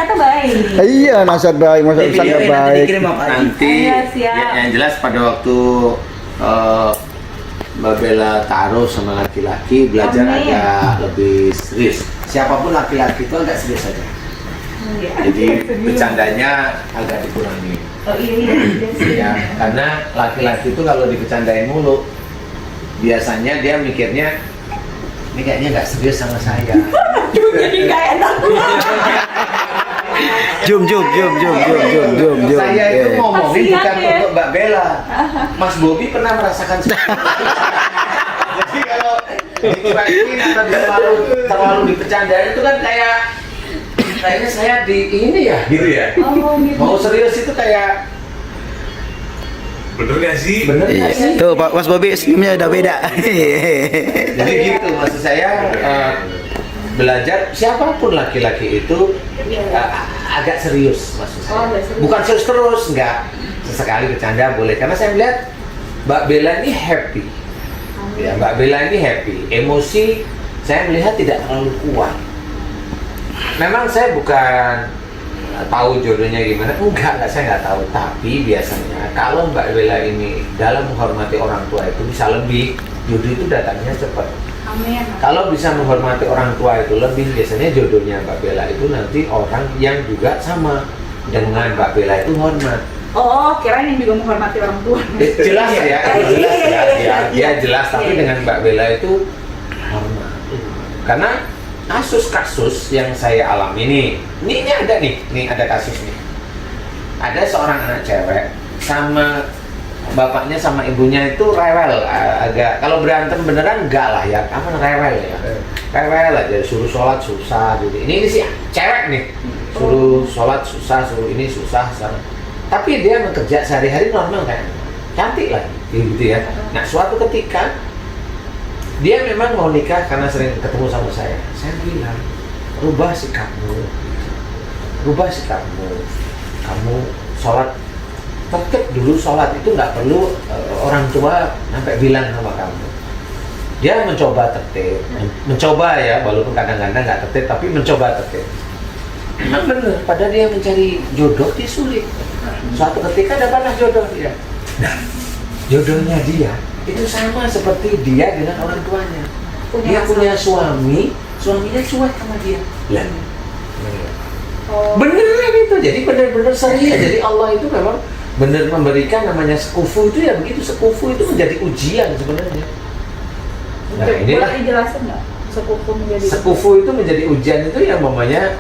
ternyata baik. Iya, nasihat baik, masa sangat baik. Nanti yang jelas pada waktu Mbak Bella taruh sama laki-laki belajar agak lebih serius. Siapapun laki-laki itu agak serius saja. Jadi bercandanya agak dikurangi. Oh iya. Ya, karena laki-laki itu kalau dibicarain mulu, biasanya dia mikirnya ini kayaknya nggak serius sama saya. Jadi nggak enak. Jum. Saya itu ngomongin Kasian bukan ya. untuk Mbak Bella. Mas Bobi pernah merasakan seperti itu. Jadi kalau dicuekin atau terlalu dibercandain itu kan kayaknya saya di ini ya, gitu ya. Oh gitu. Mau serius itu kayak Bener gak sih? bener nggak sih? Tuh Pak Mas Bobi senyumnya udah beda. Jadi gitu maksud saya, belajar siapapun laki-laki itu agak serius maksud saya. Oh, agak serius. Bukan serius terus, enggak. Sesekali bercanda boleh. Karena saya melihat Mbak Bella ini happy. Ya, Mbak Bella ini happy. Emosi saya melihat tidak terlalu kuat. Memang saya bukan tahu jodohnya gimana, enggak saya nggak tahu. Tapi biasanya kalau Mbak Bella ini dalam menghormati orang tua itu bisa lebih, jodoh itu datangnya cepat. Amin. Kalau bisa menghormati orang tua itu lebih, biasanya jodohnya Mbak Bella itu nanti orang yang juga sama dengan Mbak Bella itu hormat. Oh, kirain yang juga menghormati orang tua. Jelas ya, jelas ya, dia jelas. Tapi Iya. dengan Mbak Bella itu hormat. Karena kasus-kasus yang saya alami ini ada nih ada kasus nih. Ada seorang anak cewek sama bapaknya sama ibunya itu rewel, agak kalau berantem beneran enggak lah ya, apa rewel ya, rewel aja, suruh sholat susah gitu. Ini sih cewek nih, suruh sholat susah, suruh ini susah sama. Tapi dia bekerja sehari-hari normal kan, cantik lah gitu ya. Nah suatu ketika dia memang mau nikah karena sering ketemu sama saya. Saya bilang, rubah sikapmu, kamu sholat tertib dulu. Sholat itu nggak perlu orang tua sampai bilang sama kamu. Dia mencoba tertib, mencoba ya, walaupun kadang-kadang nggak tertib, tapi mencoba tertib. Emang bener, pada dia mencari jodoh dia sulit. Suatu ketika dapatlah jodoh dia. Nah, jodohnya dia itu sama seperti dia dengan orang tuanya. Dia punya suami, suaminya cuek sama dia. Lah, Oh. beneran itu. Jadi bener-bener serius. Jadi Allah itu memang benar memberikan namanya sekufu itu ya begitu. Sekufu itu menjadi ujian sebenarnya. Nah, inilah Boleh dijelasin nggak? Sekufu menjadi. sekufu itu menjadi ujian itu yang mamanya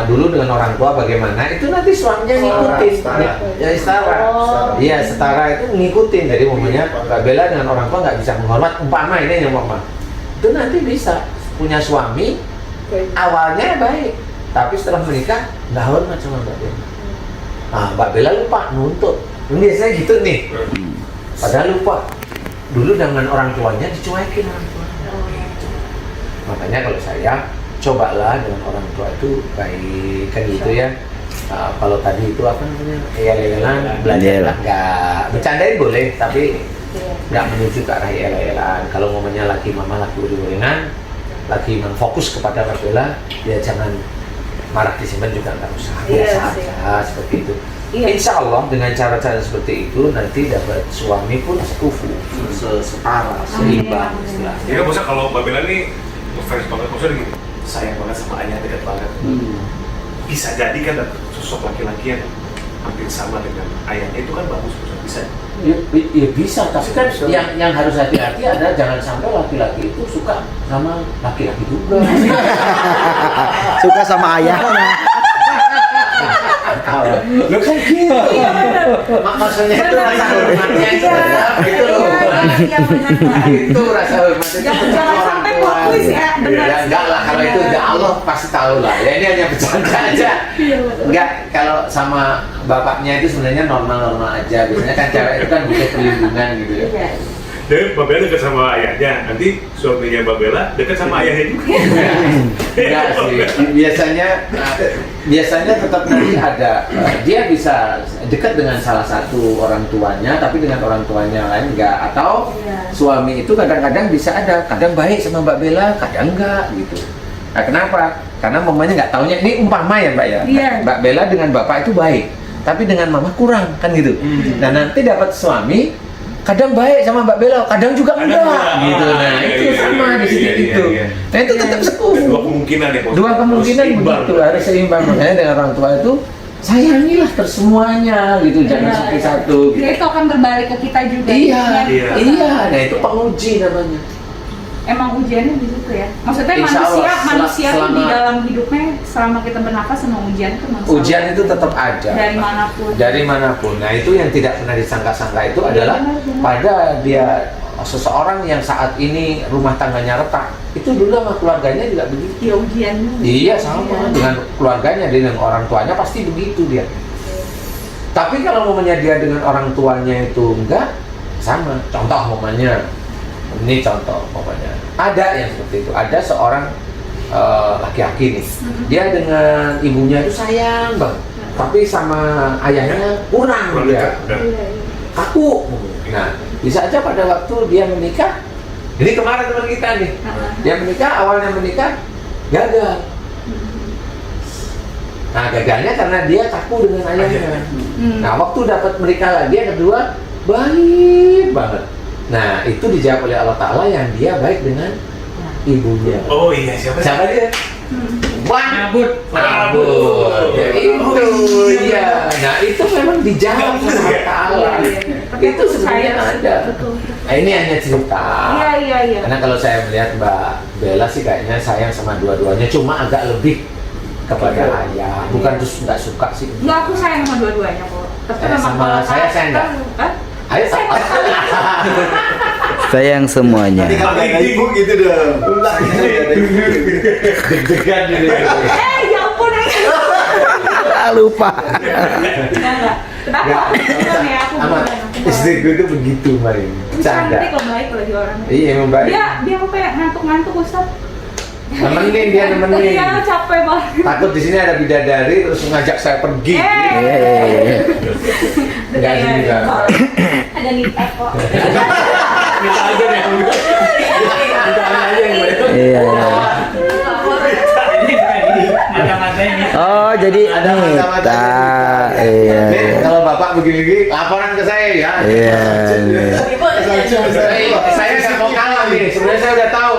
dulu dengan orang tua bagaimana itu nanti suaminya ngikutin. Ya setara. Iya setara itu ngikutin. Jadi mamanya Mbak Bella dengan orang tua nggak bisa menghormat. Umpama ini yang mama itu nanti bisa punya suami awalnya baik, tapi setelah menikah nggak hormat sama Mbak Bella. Nah, Mbak Bella lupa nuntut. Ini biasanya gitu nih. Padahal lupa. Dulu dengan orang tuanya dicuekin orang tuanya. Makanya kalau saya cobalah dengan orang tua itu baik kan gitu ya. Kalau tadi itu apa namanya? Yel-yelan, belajar nggak bercandain boleh, tapi nggak menuju ke arah yel-yelan. Kalau ngomongnya laki mama laki uring-uringan, laki memang fokus kepada Mbak Bella, ya jangan marah disimpan juga nggak usah, biasa aja seperti itu. Insya Allah dengan cara-cara seperti itu nanti dapat suami pun sekufu, setara, seimbang istilahnya. Jadi maksudnya kalau Mbak Bella ini ngefans banget, maksudnya gini, sayang banget sama ayah, dekat banget. Bisa jadi kan dapet sosok laki-laki yang hampir sama dengan ayahnya, itu kan bagus, maksudnya bisa. Ya bisa, tapi kan yang harus hati-hati adalah jangan sampai laki-laki itu suka sama laki-laki juga. Suka sama ayahnya. Lo kan gitu. Maksudnya itu rasa hormatnya itu loh. Itu rasa hormatnya. Jangan sampai fokus ya, benar. Ya enggak lah, kalau itu udah Allah pasti tahu lah. Ya ini hanya bercanda aja. Enggak, kalau sama bapaknya itu sebenarnya normal-normal aja. Biasanya kan cewek itu kan butuh perlindungan gitu ya. Dan Mbak Bella dekat sama ayahnya, nanti suaminya Mbak Bella dekat sama ayahnya juga. Enggak sih, biasanya tetap nanti ada, dia bisa dekat dengan salah satu orang tuanya, tapi dengan orang tuanya lain enggak. Atau suami itu kadang-kadang bisa ada, kadang baik sama Mbak Bella, kadang enggak gitu. Nah, kenapa? Karena mamanya nggak taunya, ini umpama ya Mbak ya. Iya. Mbak Bella dengan Bapak itu baik, tapi dengan Mama kurang, kan gitu. Nah nanti dapat suami, kadang baik sama Mbak Bella, kadang juga enggak, gitu. Nah itu sama di sini itu. Nah itu tetap sekufu. Dua kemungkinan ya, Bos. Dua kemungkinan Harus seimbang. begitu, harus seimbang. Makanya dengan orang tua itu sayangilah tersemuanya gitu, jangan Iya, satu-satu. Gitu. Ya, itu akan berbalik ke kita juga. Iya, Iya. iya. Nah itu penguji namanya. Emang ujiannya di situ ya. Maksudnya Insya Allah, manusia tuh di selama- dalam hidupnya selama kita bernafas sama ujian itu memang Ujian selalu itu tetap ada. dari manapun. Dari manapun. Nah itu yang tidak pernah disangka-sangka itu adalah benar. pada dia seseorang yang saat ini rumah tangganya retak, itu dulu sama keluarganya juga begitu. Ya ujiannya. Iya sama dengan keluarganya, dengan orang tuanya pasti begitu dia. Tapi kalau momennya dia dengan orang tuanya itu enggak sama. Contoh momennya, ini contoh momennya. Ada yang seperti itu. Ada seorang laki-laki nih, dia dengan ibunya itu sayang banget, tapi sama ayahnya kurang dia, dekat. kaku. Nah bisa aja pada waktu dia menikah, ini kemarin teman kita nih, dia menikah, awalnya menikah gagal. Nah gagalnya karena dia kaku dengan ayahnya. Nah waktu dapat menikah lagi yang kedua baik banget. Nah itu dijawab oleh Allah Ta'ala yang dia baik dengan ibunya. Oh iya, siapa Siapa dia? Nabut. Ya, itu iya. Nah itu memang dijawab sama Allah Ta'ala. Itu sebenarnya ada. Nah ini hanya cerita. Iya. Karena kalau saya melihat Mbak Bella sih kayaknya sayang sama dua-duanya, cuma agak lebih kepada ayah. Bukan terus nggak suka sih. Enggak, aku sayang sama dua-duanya kok. Tapi memang Sama kalau saya sayang nggak? Hah? Ayo Sayang semuanya. Nanti kalau nggak ada ibu gitu dong. deg-degan gitu. Ya ampun. Lupa. Enggak. Kenapa? Beneran ya, aku Sama beneran. istri gue tuh begitu Marin. Cantik Canda. kok, baik lagi orangnya. Iya emang baik. Dia apa ya, ngantuk-ngantuk Ustaz. Nemenin dia nemenin. Iya, capek banget. Takut di sini ada bidadari terus ngajak saya pergi. Enggak sih enggak. Ada Nita kok. Kita aja deh. Kita aja yang boleh. Iya. Oh, jadi Ada mata-mata. Nita. Iya. Nih, kalau Bapak begini-begini laporan ke saya ya. Iya. Saya nggak mau kalah nih. Sebenarnya saya udah tahu.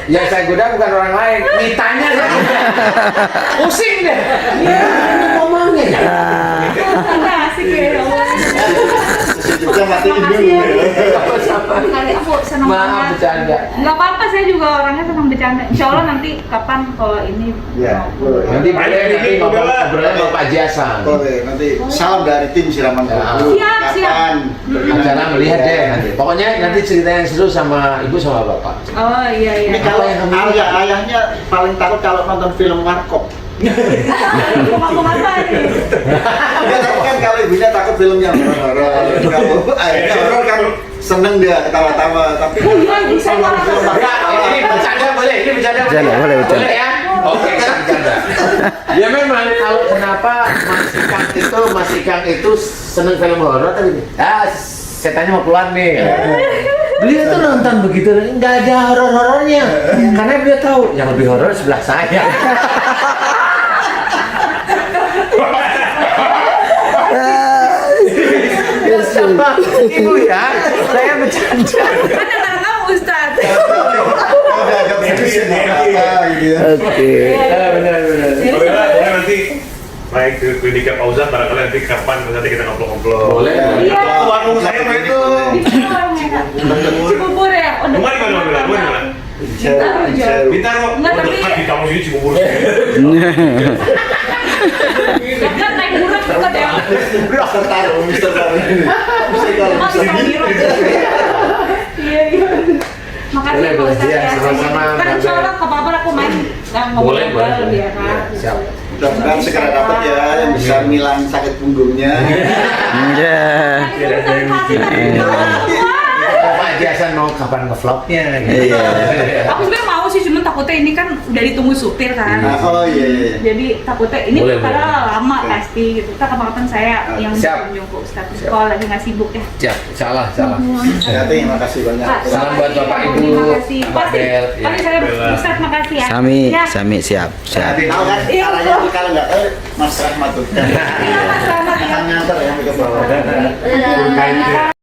Yang saya goda bukan orang lain. Nitanya saya goda. Pusing deh. Ngomongnya. Enggak asik ya. Juga matiin dulu ya. Kali aku senang Maaf banget. bercanda. Enggak apa-apa, saya juga orangnya senang bercanda. Insya Allah nanti kapan kalau ini Ya, boleh. Nanti boleh nanti ngobrolnya sama Pak Jasan. Boleh, nanti salam dari tim siraman Ya. kopi. Siap, siap. Kapan? Acara melihat deh nanti. Pokoknya nanti cerita yang seru sama ibu sama bapak. Oh iya. Ini kalau Apa yang kamu ayahnya paling takut kalau nonton film Warkop. Ngomong apa nih? Dia tahu kan kalau ibunya takut filmnya horor. Kalau ayahnya horor kan seneng dia ketawa-tawa. Tapi Oh iya, bisa kalau film Enggak, Warkop, ini bercanda boleh, ini bercanda Bercanda, boleh, bercanda. Boleh ya? Oke, bercanda. Ya memang kalau kenapa Mas Ikang itu seneng film horor tadi. Setannya mau keluar nih. Beliau tuh nonton begitu, nggak ada horor-horornya. Karena beliau tahu yang lebih horor sebelah saya. Sama ibu ya, saya bercanda. Kan antara kamu Ustaz. ada agak serius Iya, iya, apa gitu ya. Oke. Benar. Boleh nanti naik ke kliniknya Fauzan, barangkali nanti kapan nanti kita ngobrol-ngobrol. Boleh. Iya. Warung saya mah itu. Di mana orangnya? Cibubur ya? Oh, Rumah di mana? Rumah di mana? Bintar kok. Enggak, tapi- Dekat di kampus ini Cibubur. Ya kan naik burak dekat ya. Mister Taro, Mister Taro. Oh, bisa biru. Iya. Makasih Boleh, Pak boleh. Ustaz Iya, ya. sama-sama, Kan Mbak insya Bel. Allah kapan aku main Boleh. ngobrol ya kan. Ya, siap. Mudah-mudahan segera dapat ya yang bisa ngilangin sakit punggungnya. Iya. Kan itu dari hati tadi. Wah. Pak Haji Hasan mau kapan ngevlognya gitu. Iya. Aku sebenarnya mau sih, cuman takutnya ini kan udah ditunggu supir kan. Oh iya. Jadi takutnya ini Boleh, karena boleh. lama pasti gitu. Kita kapan-kapan saya yang Siap. menjemput Ustadz sekolah lagi nggak sibuk ya. Siap, salah. Hati, terima kasih banyak. Pak, Salam buat Bapak Ibu, Terima kasih. Pak Pasti, Bel, ya. pasti saya Bella. Ustadz makasih ya. Sami, Ya. Sami siap. Tahu kan Iya, arahnya Bro. kalau nggak tahu Mas Rahmat tuh. Iya, Mas Rahmat ya. Akan nganter ya ke bawah. Iya.